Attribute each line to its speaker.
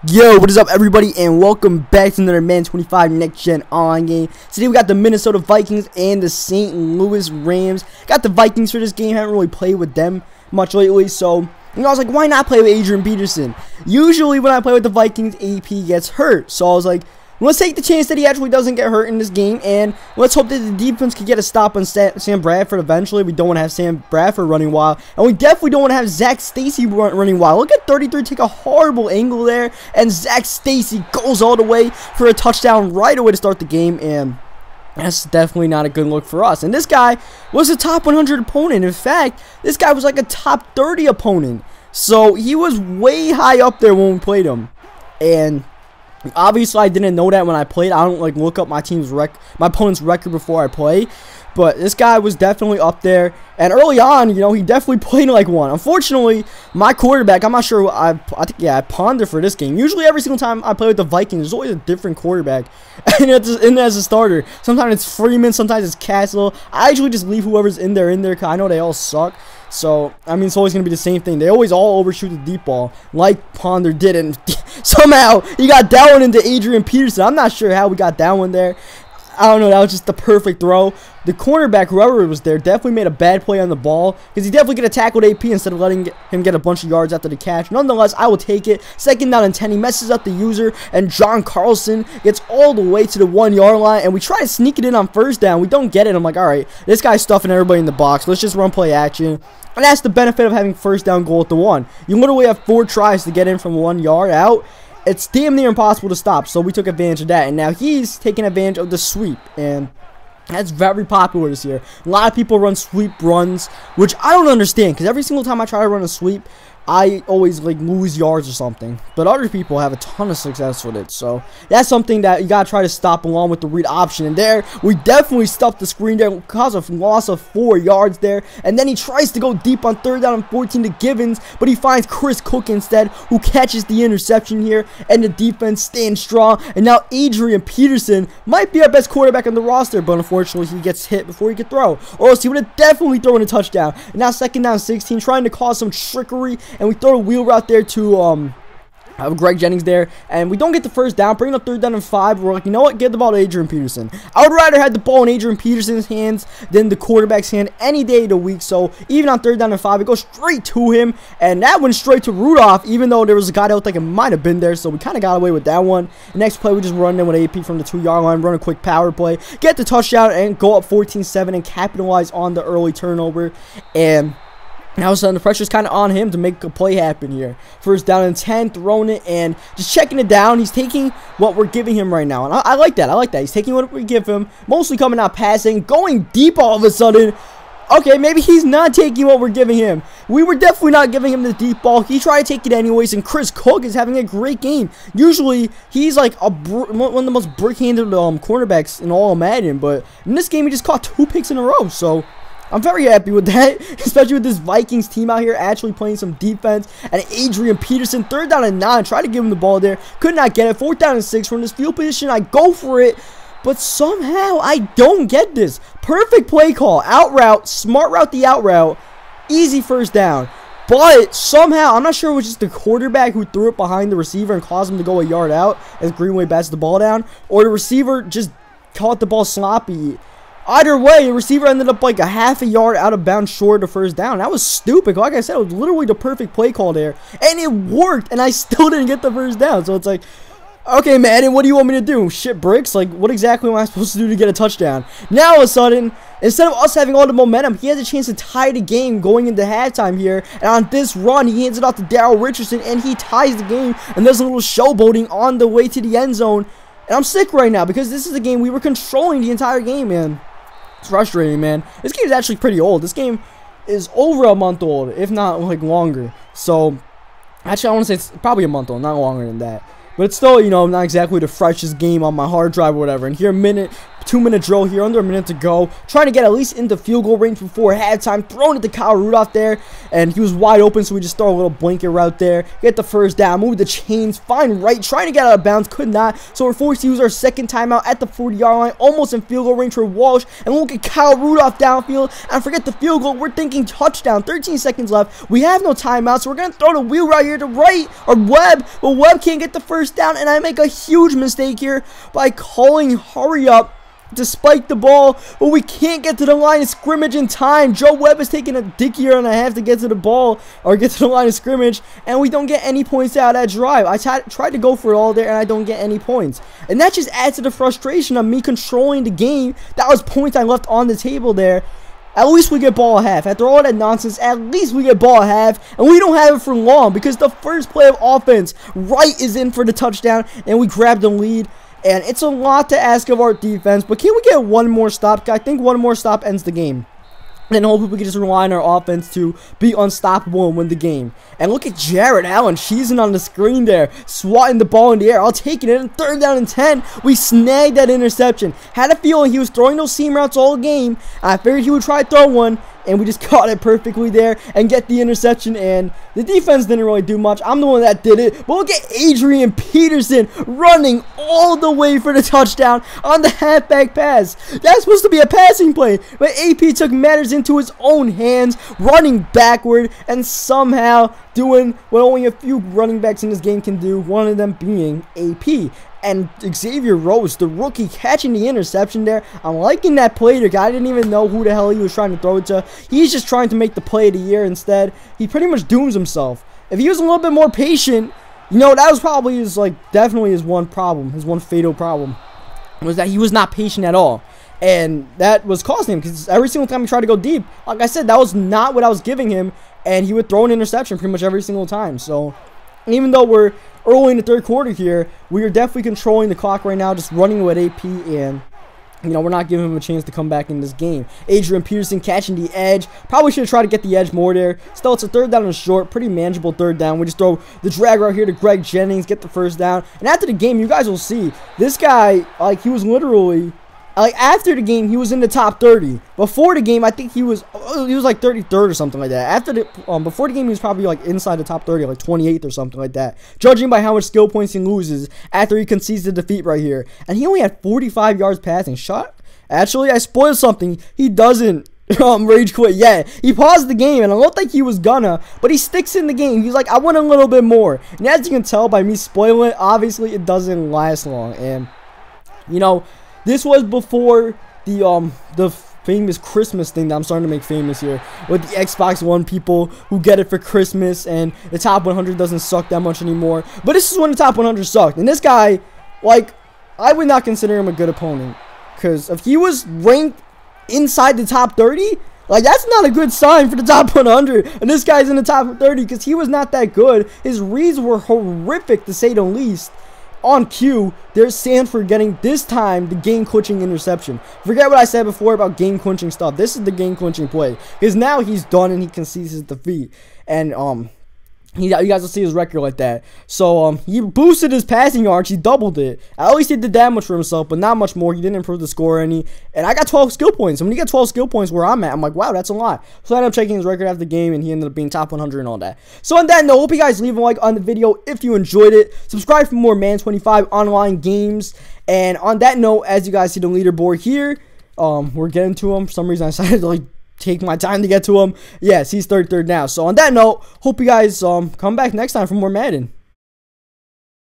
Speaker 1: Yo, what is up, everybody, and welcome back to another Madden 25 Next Gen online game. Today we got the Minnesota Vikings and the St. Louis Rams. Got the Vikings for this game. Haven't really played with them much lately, so I was like, why not play with Adrian Peterson? Usually when I play with the Vikings, AP gets hurt, so I was like, let's take the chance that he actually doesn't get hurt in this game, and let's hope that the defense can get a stop on Sam Bradford eventually. We don't want to have Sam Bradford running wild, and we definitely don't want to have Zach Stacy running wild. Look at 33 take a horrible angle there, and Zach Stacy goes all the way for a touchdown right away to start the game, and that's definitely not a good look for us. And this guy was a top 100 opponent. In fact, this guy was like a top 30 opponent, so he was way high up there when we played him. And obviously, I didn't know that when I played. I don't like look up my opponent's record before I play. But this guy was definitely up there. And early on, you know, he definitely played like one. Unfortunately, my quarterback, I'm not sure. I think, yeah, I pondered for this game. Usually, every single time I play with the Vikings, there's always a different quarterback. And it's in as a starter. Sometimes it's Freeman, sometimes it's Castle. I usually just leave whoever's in there because I know they all suck. So, I mean, it's always going to be the same thing. They always all overshoot the deep ball, like Ponder did, and somehow he got that one into Adrian Peterson. I'm not sure how we got that one there. I don't know, that was just the perfect throw. The cornerback, whoever was there, definitely made a bad play on the ball, because he definitely could have tackled AP instead of letting him get a bunch of yards after the catch. Nonetheless, I will take it. 2nd down and 10. He messes up the user, and John Carlson gets all the way to the 1-yard line, and we try to sneak it in on 1st down. We don't get it. I'm like, all right, this guy's stuffing everybody in the box. Let's just run play action. And that's the benefit of having 1st down goal at the 1. You literally have 4 tries to get in from 1 yard out. It's damn near impossible to stop, so we took advantage of that. And now he's taking advantage of the sweep, and that's very popular this year. A lot of people run sweep runs, which I don't understand, because every single time I try to run a sweep, I always like lose yards or something, but other people have a ton of success with it. So that's something that you gotta try to stop along with the read option. And there we definitely stuffed the screen there, cause a loss of 4 yards there. And then he tries to go deep on 3rd down and 14 to Givens, but he finds Chris Cook instead, who catches the interception here, and the defense stands strong. And now Adrian Peterson might be our best quarterback on the roster, but unfortunately he gets hit before he could throw, or else he would have definitely thrown a touchdown. And now 2nd down 16, trying to cause some trickery, and we throw a wheel route there to Greg Jennings there, and we don't get the 1st down. Bring up 3rd down and 5. We're like, you know what? Get the ball to Adrian Peterson. I would rather have the ball in Adrian Peterson's hands than the quarterback's hand any day of the week. So even on 3rd down and 5, it goes straight to him, and that went straight to Rudolph, even though there was a guy that looked like it might have been there. So we kind of got away with that one. The next play, we just run in with AP from the 2-yard line, run a quick power play, get the touchdown, and go up 14-7 and capitalize on the early turnover. And now all of a sudden the pressure's kind of on him to make a play happen here. 1st down and 10, throwing it and just checking it down. He's taking what we're giving him right now, and I like that. I like that. He's taking what we give him, mostly coming out passing, going deep all of a sudden. Okay, maybe he's not taking what we're giving him. We were definitely not giving him the deep ball. He tried to take it anyways, and Chris Cook is having a great game. Usually, he's like one of the most brick-handed cornerbacks in all of Madden, but in this game, he just caught 2 picks in a row, so I'm very happy with that, especially with this Vikings team out here actually playing some defense. And Adrian Peterson, 3rd down and 9, tried to give him the ball there, could not get it. 4th down and 6, from this field position, I go for it, but somehow I don't get this. Perfect play call, out route, smart route the out route, easy 1st down. But somehow, I'm not sure it was just the quarterback who threw it behind the receiver and caused him to go a yard out as Greenway bats the ball down, or the receiver just caught the ball sloppy. Either way, the receiver ended up like a half a yard out of bounds short of 1st down. That was stupid. Like I said, it was literally the perfect play call there. And it worked, and I still didn't get the 1st down. So it's like, okay, Madden, what do you want me to do? Shit bricks? Like, what exactly am I supposed to do to get a touchdown? Now, all of a sudden, instead of us having all the momentum, he has a chance to tie the game going into halftime here. And on this run, he hands it off to Darrell Richardson, and he ties the game. And there's a little showboating on the way to the end zone. And I'm sick right now, because this is a game we were controlling the entire game, man. It's frustrating, man. This game is actually pretty old. This game is over a month old, if not like longer. So actually, I want to say it's probably a month old, not longer than that. But it's still, you know, not exactly the freshest game on my hard drive or whatever. And here, 2-minute drill here, under a minute to go. Trying to get at least into field goal range before halftime. Throwing it to Kyle Rudolph there, and he was wide open, so we just throw a little blanket route there. Get the first down, move the chains, find right, trying to get out of bounds, could not. So we're forced to use our second timeout at the 40-yard line, almost in field goal range for Walsh. And we'll get Kyle Rudolph downfield, and forget the field goal. We're thinking touchdown. 13 seconds left. We have no timeout, so we're going to throw the wheel right here to right, or Webb. But Webb can't get the first down, and I make a huge mistake here by calling hurry up to spike the ball, but we can't get to the line of scrimmage in time. Joe Webb is taking a dick year and a half to get to the ball, or get to the line of scrimmage, and we don't get any points out of that drive. I tried to go for it all there, and I don't get any points. And that just adds to the frustration of me controlling the game. That was points I left on the table there. At least we get ball at half. After all that nonsense, at least we get ball at half. And we don't have it for long, because the first play of offense, Wright is in for the touchdown, and we grab the lead. And it's a lot to ask of our defense, but can we get one more stop? I think one more stop ends the game. And hopefully we can just rely on our offense to be unstoppable and win the game. And look at Jared Allen cheesing on the screen there, swatting the ball in the air. I'll take it in. 3rd down and 10. We snagged that interception. Had a feeling he was throwing those seam routes all game. I figured he would try to throw one, and we just caught it perfectly there and get the interception. And the defense didn't really do much. I'm the one that did it. But look at Adrian Peterson running all the way for the touchdown on the halfback pass. That's supposed to be a passing play, but AP took matters into his own hands, running backward and somehow doing what only a few running backs in this game can do, one of them being AP. And Xavier Rose, the rookie, catching the interception there. I'm liking that play. The guy didn't even know who the hell he was trying to throw it to. He's just trying to make the play of the year instead. He pretty much dooms himself. If he was a little bit more patient, you know, that was probably his, definitely his one problem, his one fatal problem, was that he was not patient at all. And that was costing him, because every single time he tried to go deep, like I said, that was not what I was giving him, and he would throw an interception pretty much every single time. So even though we're early in the 3rd quarter here, we are definitely controlling the clock right now, just running with AP, and you know, we're not giving him a chance to come back in this game. Adrian Peterson catching the edge. Probably should have tried to get the edge more there. Still, it's a 3rd down and short. Pretty manageable 3rd down. We just throw the drag right here to Greg Jennings, get the first down. And after the game, you guys will see, this guy, he was literally, after the game, he was in the top 30. Before the game, I think he was like 33rd or something like that. After the, before the game, he was probably inside the top 30, 28th or something like that. Judging by how much skill points he loses after he concedes the defeat right here. And he only had 45 yards passing. Actually, I spoiled something. He doesn't rage quit yet. He paused the game, and it looked like he was gonna, but he sticks in the game. He's like, I want a little bit more. And as you can tell by me spoiling it, obviously it doesn't last long. And you know, this was before the famous Christmas thing that I'm starting to make famous here, with the Xbox One people who get it for Christmas, and the top 100 doesn't suck that much anymore. But this is when the top 100 sucked, and this guy, I would not consider him a good opponent, because if he was ranked inside the top 30, that's not a good sign for the top 100, and this guy's in the top 30 because he was not that good. His reads were horrific, to say the least. On cue, there's Sanford getting, this time, the game-clinching interception. Forget what I said before about game-clinching stuff. This is the game-clinching play, because now he's done and he concedes his defeat. And you guys will see his record like that. So he boosted his passing yards. He doubled it. At least he did that much for himself, but not much more. He didn't improve the score any. And I got 12 skill points. And when you get 12 skill points where I'm at, I'm like, wow, that's a lot. So I ended up checking his record after the game, and he ended up being top 100 and all that. So on that note, hope you guys leave a like on the video if you enjoyed it. Subscribe for more Madden 25 online games. And on that note, as you guys see the leaderboard here, we're getting to him. For some reason, I decided to take my time to get to him. Yes, he's 33rd now. So on that note, hope you guys come back next time for more Madden.